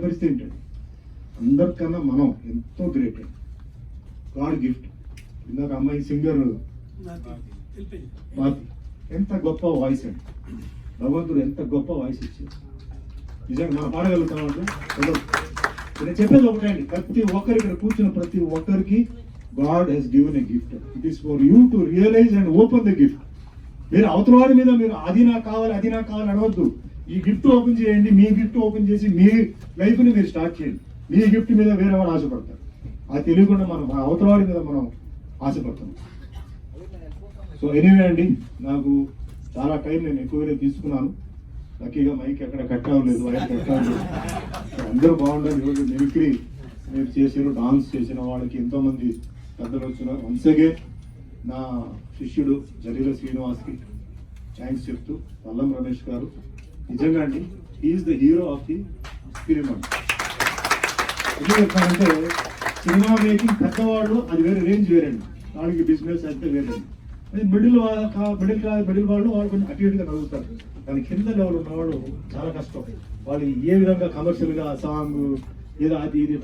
పరిస్థితి ఏంటండి, అందరికన్నా మనం ఎంతో గ్రేట్ అండి. God gift. ఇందాక అమ్మాయి సింగర్ మాతి ఎంత గొప్ప వాయిస్ అండి. భగవంతుడు ఎంత గొప్ప వాయిస్ ఇచ్చారు. నిజంగా మనం పాడగలుగుతామంటే నేను చెప్పేది ఒకటే అండి, ప్రతి ఒక్కరి ఇక్కడ కూర్చున్న ప్రతి ఒక్కరికి God he's given a gift. It is for you to realise and open the gift. మీరు అవతల వాడి మీద మీరు అది నాకు కావాలి అడవద్దు. ఈ గిఫ్ట్ ఓపెన్ చేయండి, మీ గిఫ్ట్ ఓపెన్ చేసి మీ లైఫ్ని మీరు స్టార్ట్ చేయండి. మీ గిఫ్ట్ మీద వేరే వాడు ఆశపడతారు, అది తెలియకుండా మనం అవతల వాడి మీద మనం ఆశపడతాం. సో ఎనీవే అండి, నాకు చాలా టైం నేను ఎక్కువగా తీసుకున్నాను. లక్కీగా మైక్ ఎక్కడ కట్ అవ్వలేదు, వైర్ కట్ అవ్వలేదు. అందరూ బాగుండాలి. ఈరోజు మిమిక్రీ మీరు చేసారు, డాన్స్ చేసిన వాళ్ళకి ఎంతోమంది పెద్దలు వచ్చినారు. వన్స్ అగైన్ నా శిష్యుడు జలీల శ్రీనివాస్కి థ్యాంక్స్ చెప్తూ, పల్లం రమేష్ గారు నిజంగా అండి he is the hero of the experiment. ఎందుకు చెప్తానంటే సినిమా మేకింగ్ పెద్దవాళ్ళు అది వేరే రేంజ్ వేరండి, వాళ్ళకి బిజినెస్ అయితే వేరండి. అది మిడిల్ వాళ్ళు కొంచెం అటు ఇటుగా నవ్వుతారు. దాని కింద లెవెల్ ఉన్నవాళ్ళు చాలా కష్టం. వాళ్ళు ఏ విధంగా కమర్షియల్గా సాంగ్ ఏదో అది ఇది